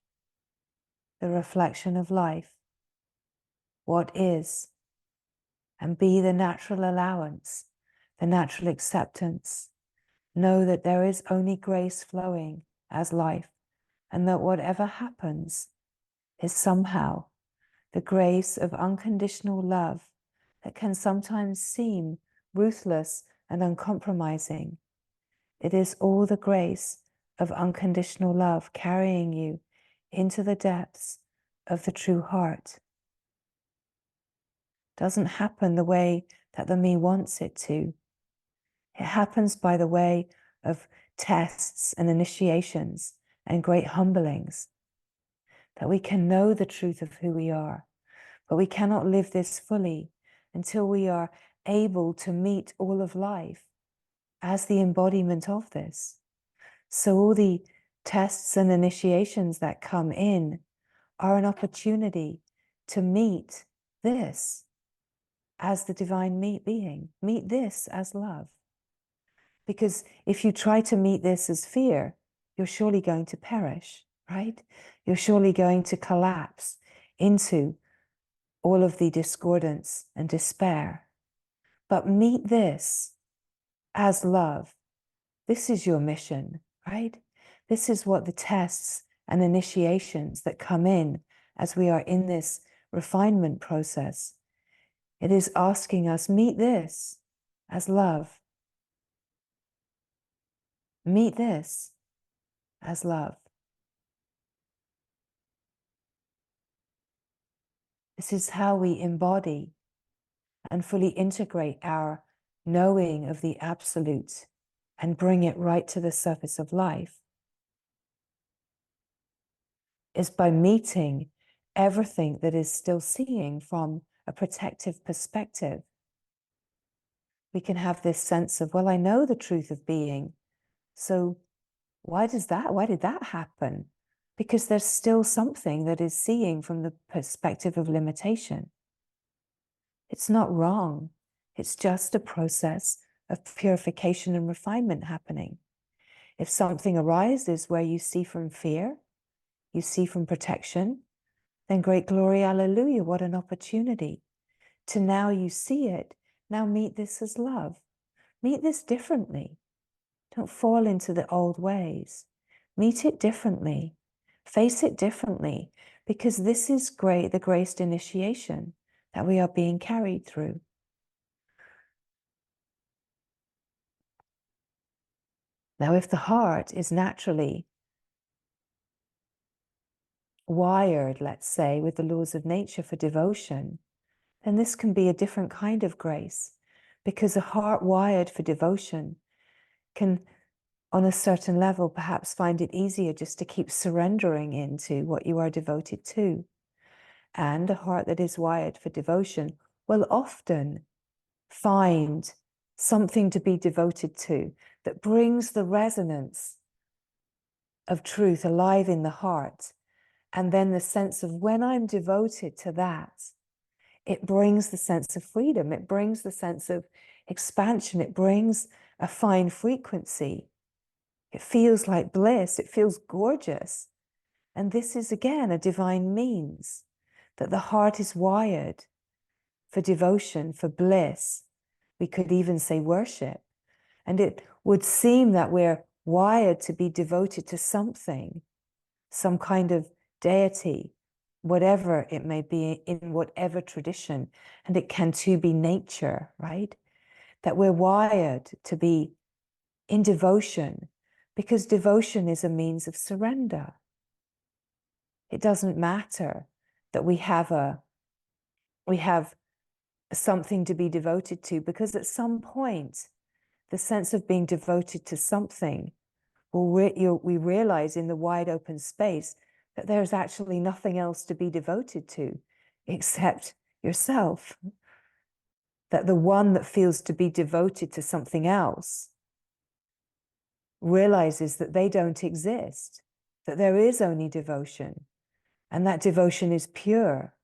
the reflection of life, what is, and be the natural allowance, the natural acceptance. Know that there is only grace flowing as life, and that whatever happens is somehow the grace of unconditional love that can sometimes seem ruthless and uncompromising. It is all the grace of unconditional love carrying you into the depths of the true heart. Doesn't happen the way that the me wants it to. It happens by the way of tests and initiations and great humblings, that we can know the truth of who we are, but we cannot live this fully until we are able to meet all of life as the embodiment of this. So all the tests and initiations that come in are an opportunity to meet this as the divine being, meet this as love. Because if you try to meet this as fear, you're surely going to perish, right? You're surely going to collapse into all of the discordance and despair. But meet this as love. This is your mission, right? This is what the tests and initiations that come in as we are in this refinement process. It is asking us, meet this as love. Meet this as love. This is how we embody and fully integrate our knowing of the absolute and bring it right to the surface of life, is by meeting everything that is still seeing from a protective perspective. We can have this sense of, well, I know the truth of being, so why did that happen? Because there's still something that is seeing from the perspective of limitation. It's not wrong. It's just a process of purification and refinement happening. If something arises where you see from fear, you see from protection, then great glory, hallelujah, what an opportunity to now you see it. Now meet this as love. Meet this differently. Don't fall into the old ways. Meet it differently. Face it differently, because this is great, the graced initiation that we are being carried through. Now, if the heart is naturally wired, let's say, with the laws of nature for devotion, then this can be a different kind of grace, because a heart wired for devotion can, on a certain level, perhaps find it easier just to keep surrendering into what you are devoted to. And a heart that is wired for devotion will often find something to be devoted to that brings the resonance of truth alive in the heart. And then the sense of, when I'm devoted to that, it brings the sense of freedom. It brings the sense of expansion. It brings a fine frequency. It feels like bliss. It feels gorgeous. And this is, again, a divine means that the heart is wired for devotion, for bliss. We could even say worship. And it would seem that we're wired to be devoted to something, some kind of deity, whatever it may be, in whatever tradition. And it can too be nature, right? That we're wired to be in devotion, because devotion is a means of surrender. It doesn't matter that we have something to be devoted to, because at some point, the sense of being devoted to something, we realize in the wide open space that there's actually nothing else to be devoted to except yourself. That the one that feels to be devoted to something else realizes that they don't exist, that there is only devotion, and that devotion is pure.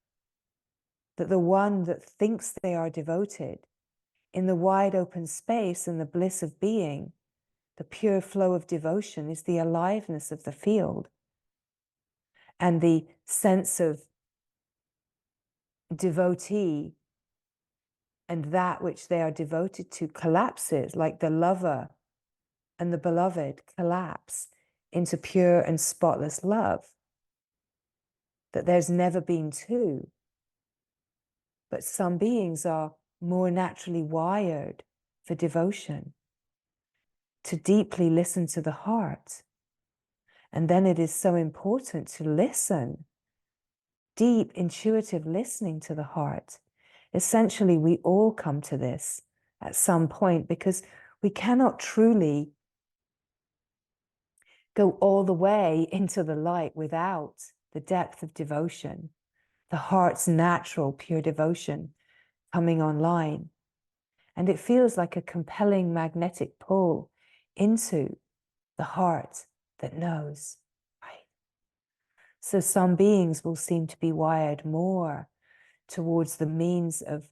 That the one that thinks they are devoted, in the wide open space and the bliss of being, the pure flow of devotion is the aliveness of the field. And the sense of devotee and that which they are devoted to collapses, like the lover and the beloved collapse into pure and spotless love. That there's never been two. But some beings are more naturally wired for devotion, to deeply listen to the heart. And then it is so important to listen, deep, intuitive listening to the heart. Essentially, we all come to this at some point, because we cannot truly go all the way into the light without the depth of devotion, the heart's natural, pure devotion coming online. And it feels like a compelling magnetic pull into the heart that knows, right? So some beings will seem to be wired more towards the means of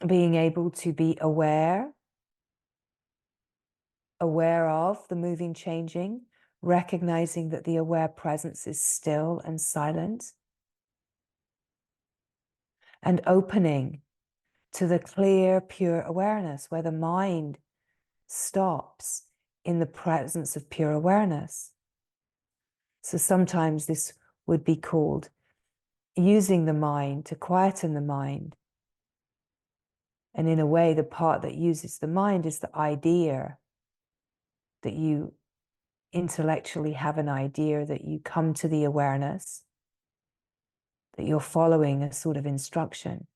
being able to be aware of the moving, changing, recognizing that the aware presence is still and silent, and opening to the clear, pure awareness where the mind stops in the presence of pure awareness. So sometimes this would be called using the mind to quieten the mind. And in a way, the part that uses the mind is the idea, that you intellectually have an idea, that you come to the awareness, that you're following a sort of instruction.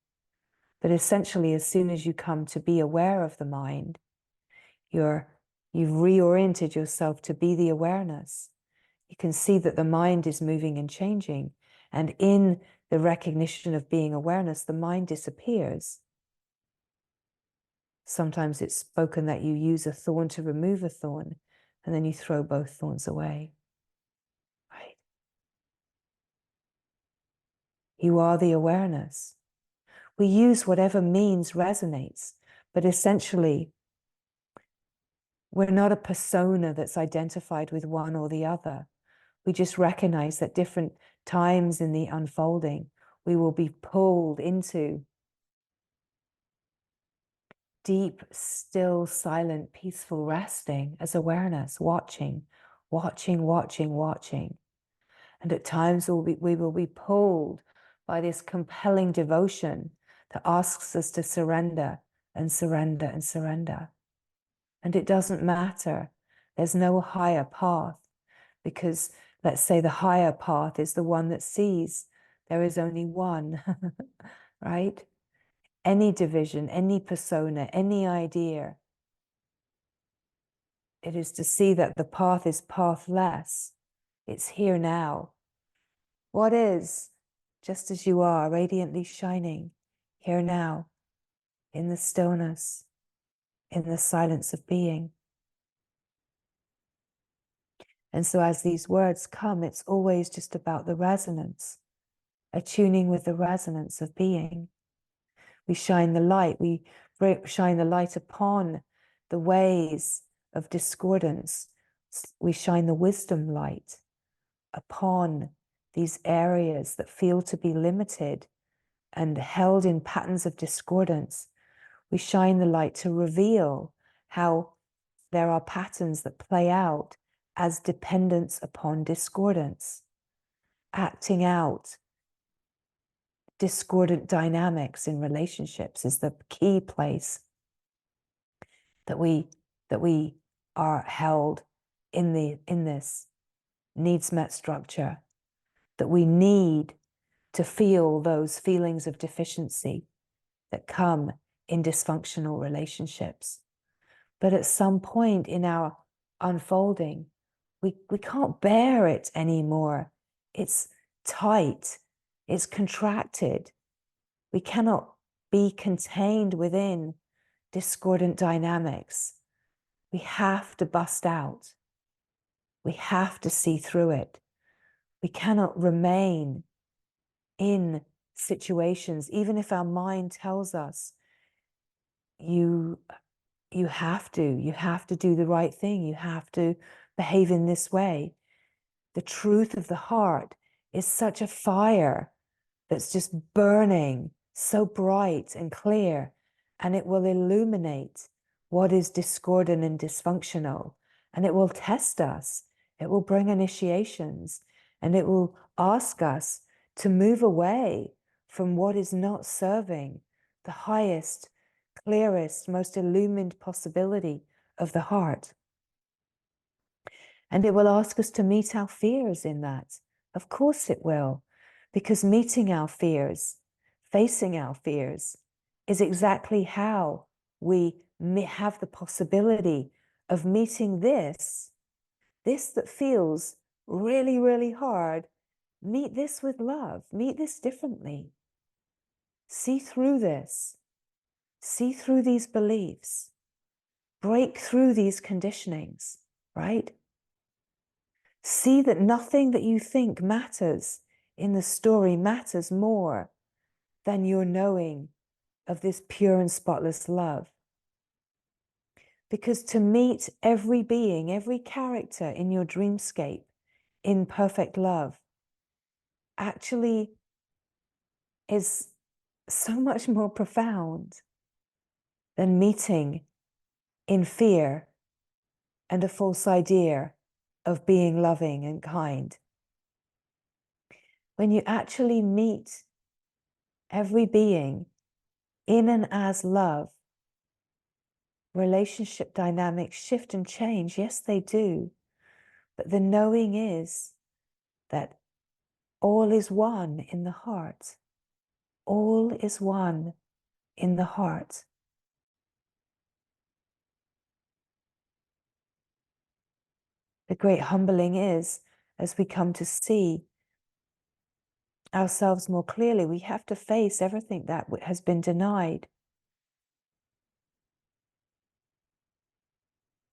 But essentially, as soon as you come to be aware of the mind, you've reoriented yourself to be the awareness. You can see that the mind is moving and changing. And in the recognition of being awareness, the mind disappears. Sometimes it's spoken that you use a thorn to remove a thorn, and then you throw both thorns away. Right? You are the awareness. We use whatever means resonates, but essentially, we're not a persona that's identified with one or the other. We just recognize that different times in the unfolding, we will be pulled into deep, still, silent, peaceful resting as awareness, watching. And at times we will be pulled by this compelling devotion that asks us to surrender and surrender and surrender. And it doesn't matter. There's no higher path, because let's say the higher path is the one that sees there is only one, right? Any division, any persona, any idea, it is to see that the path is pathless. It's here now. What is, just as you are, radiantly shining, here now, in the stillness, in the silence of being. And so as these words come, it's always just about the resonance, attuning with the resonance of being. We shine the light, we shine the light upon the ways of discordance. We shine the wisdom light upon these areas that feel to be limited and held in patterns of discordance. We shine the light to reveal how there are patterns that play out as dependence upon discordance, acting out discordant dynamics in relationships is the key place that we are held in this needs met structure, that we need to feel those feelings of deficiency that come in dysfunctional relationships. But at some point in our unfolding, we can't bear it anymore. It's tight, it's contracted. We cannot be contained within discordant dynamics. We have to bust out. We have to see through it. We cannot remain in situations, even if our mind tells us, you have to do the right thing. You have to behave in this way. The truth of the heart is such a fire that's just burning so bright and clear, and it will illuminate what is discordant and dysfunctional, and it will test us. It will bring initiations, and it will ask us to move away from what is not serving the highest, clearest, most illumined possibility of the heart. And it will ask us to meet our fears in that. Of course it will, because meeting our fears, facing our fears, is exactly how we have the possibility of meeting this that feels really, really hard. Meet this with love, meet this differently. See through this, see through these beliefs, break through these conditionings, right? See that nothing that you think matters in the story matters more than your knowing of this pure and spotless love. Because to meet every being, every character in your dreamscape in perfect love actually is so much more profound than meeting in fear and a false idea of being loving and kind. When you actually meet every being in and as love, relationship dynamics shift and change. Yes, they do. But the knowing is that all is one in the heart. All is one in the heart. The great humbling is, as we come to see ourselves more clearly, we have to face everything that has been denied.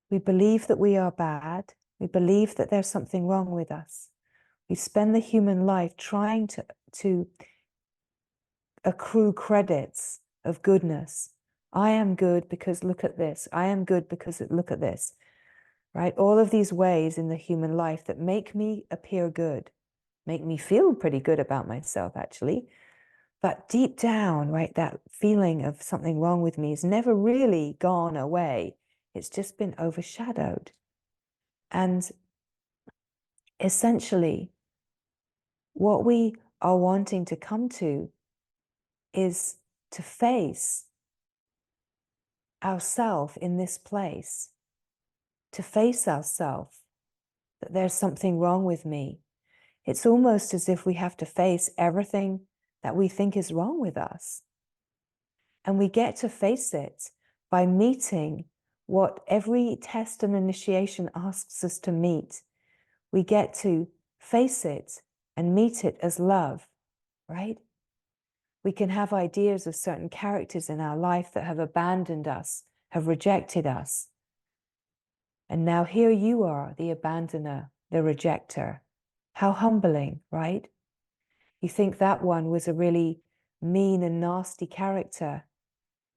We believe that we are bad. We believe that there's something wrong with us. We spend the human life trying to accrue credits of goodness. I am good because look at this. I am good because look at this. Right? All of these ways in the human life that make me appear good, make me feel pretty good about myself, actually. But deep down, right, that feeling of something wrong with me has never really gone away. It's just been overshadowed. And essentially, what we are wanting to come to is to face ourself in this place, to face ourself, that there's something wrong with me. It's almost as if we have to face everything that we think is wrong with us. And we get to face it by meeting what every test and initiation asks us to meet. We get to face it and meet it as love, right? We can have ideas of certain characters in our life that have abandoned us, have rejected us. And now here you are, the abandoner, the rejecter. How humbling, right? You think that one was a really mean and nasty character.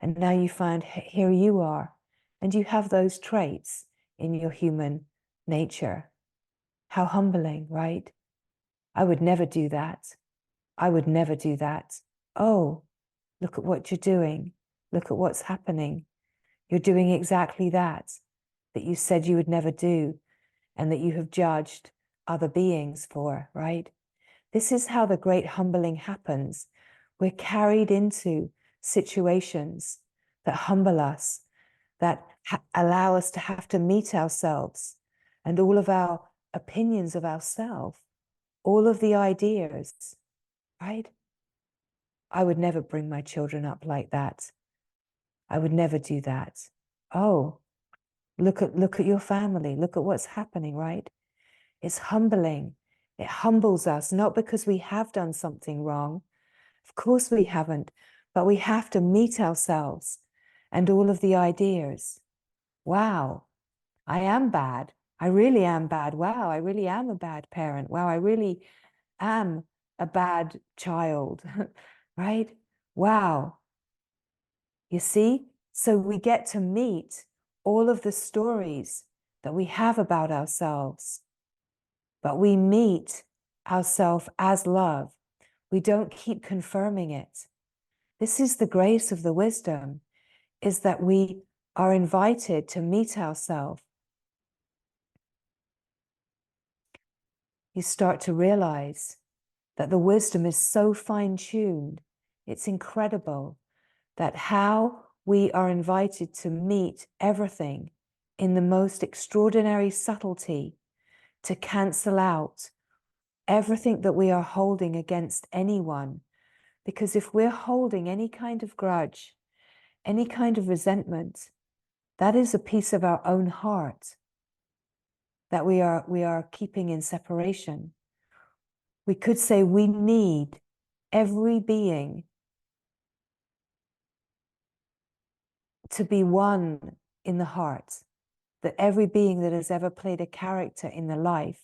And now you find here you are, and you have those traits in your human nature. How humbling, right? I would never do that. I would never do that. Oh, look at what you're doing. Look at what's happening. You're doing exactly that you said you would never do, and that you have judged other beings for, right? This is how the great humbling happens. We're carried into situations that humble us, that allow us to have to meet ourselves and all of our opinions of ourselves, all of the ideas, right? I would never bring my children up like that. I would never do that. Oh, look at your family. Look at what's happening, right? It's humbling. It humbles us, not because we have done something wrong. Of course we haven't, but we have to meet ourselves and all of the ideas. Wow, I am bad. I really am bad. Wow, I really am a bad parent. Wow, I really am a bad child, right? Wow. You see? So we get to meet all of the stories that we have about ourselves, but we meet ourselves as love. We don't keep confirming it. This is the grace of the wisdom, is that we are invited to meet ourselves. You start to realize that the wisdom is so fine-tuned. It's incredible. that how we are invited to meet everything in the most extraordinary subtlety, to cancel out everything that we are holding against anyone. Because if we're holding any kind of grudge, any kind of resentment, that is a piece of our own heart that we are keeping in separation. We could say we need every being to be one in the heart, that every being that has ever played a character in the life,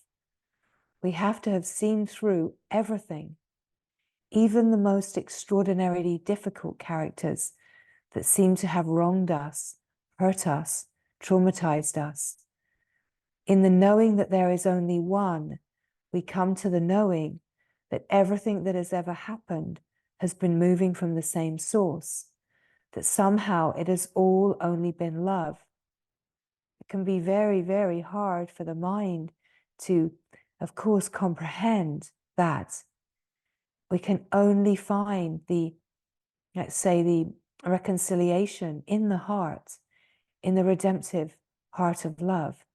we have to have seen through everything, even the most extraordinarily difficult characters that seem to have wronged us, hurt us, traumatized us. In the knowing that there is only one, we come to the knowing that everything that has ever happened has been moving from the same source, that somehow it has all only been love. It can be very, very hard for the mind to, of course, comprehend that. We can only find the, let's say, the reconciliation in the heart, in the redemptive heart of love,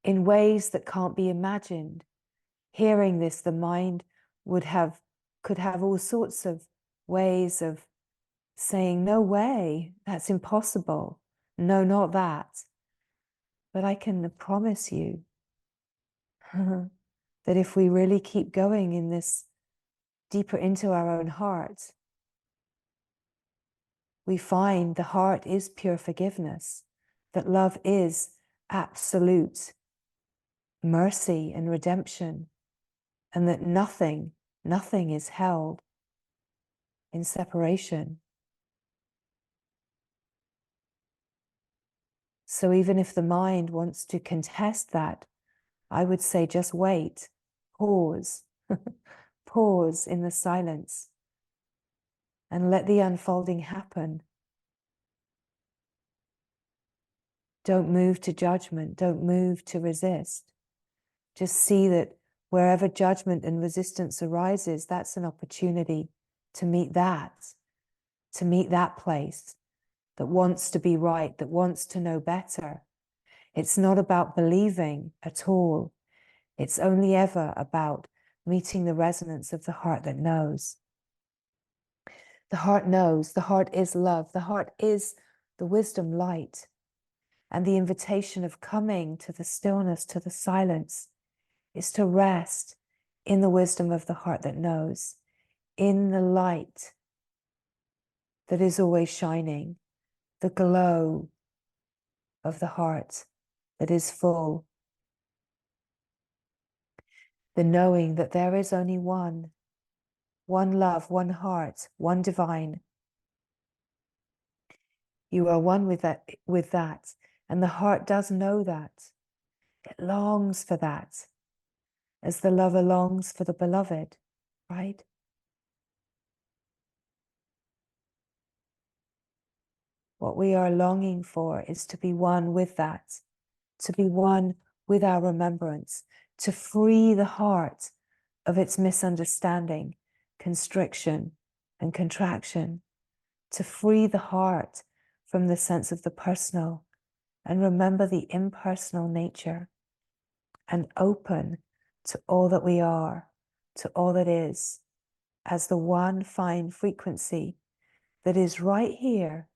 in ways that can't be imagined. Hearing this, the mind could have all sorts of ways of saying, no way, that's impossible. No, not that. But I can promise you that if we really keep going in this deeper into our own heart, we find the heart is pure forgiveness, that love is absolute mercy and redemption, and that nothing is held in separation. So even if the mind wants to contest that, I would say just wait, pause, pause in the silence, and let the unfolding happen. Don't move to judgment, don't move to resist. Just see that wherever judgment and resistance arises, that's an opportunity to meet that place that wants to be right, that wants to know better. It's not about believing at all. It's only ever about meeting the resonance of the heart that knows. The heart knows, the heart is love, the heart is the wisdom light. And the invitation of coming to the stillness, to the silence, is to rest in the wisdom of the heart that knows, in the light that is always shining, the glow of the heart that is full, the knowing that there is only one love, one heart, one divine. You are one with that, and the heart does know that. It longs for that, as the lover longs for the beloved, right? What we are longing for is to be one with that, to be one with our remembrance, to free the heart of its misunderstanding, constriction, and contraction, to free the heart from the sense of the personal and remember the impersonal nature, and open to all that we are, to all that is, as the one fine frequency that is right here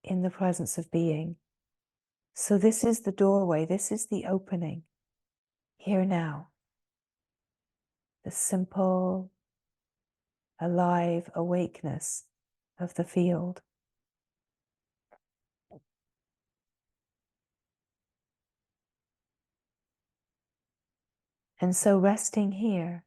in the presence of being. So this is the doorway, this is the opening, here now. The simple, alive awakeness of the field. And so resting here,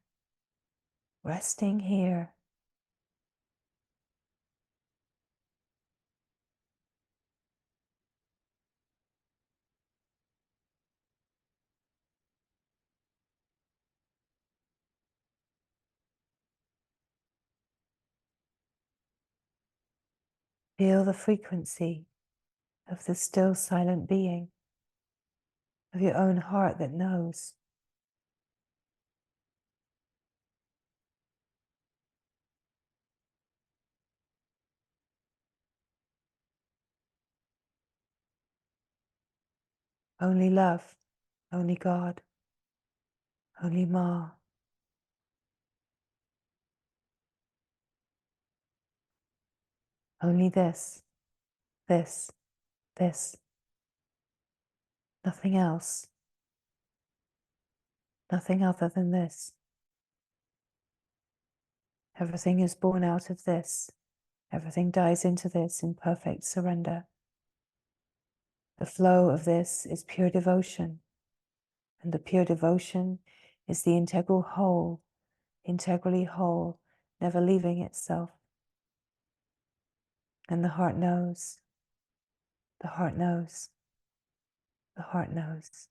feel the frequency of the still silent being, of your own heart that knows. only love, only God, only Ma. Only this, this, this, nothing else, nothing other than this. Everything is born out of this. Everything dies into this in perfect surrender. The flow of this is pure devotion, and the pure devotion is the integral whole, integrally whole, never leaving itself. And the heart knows, the heart knows, the heart knows.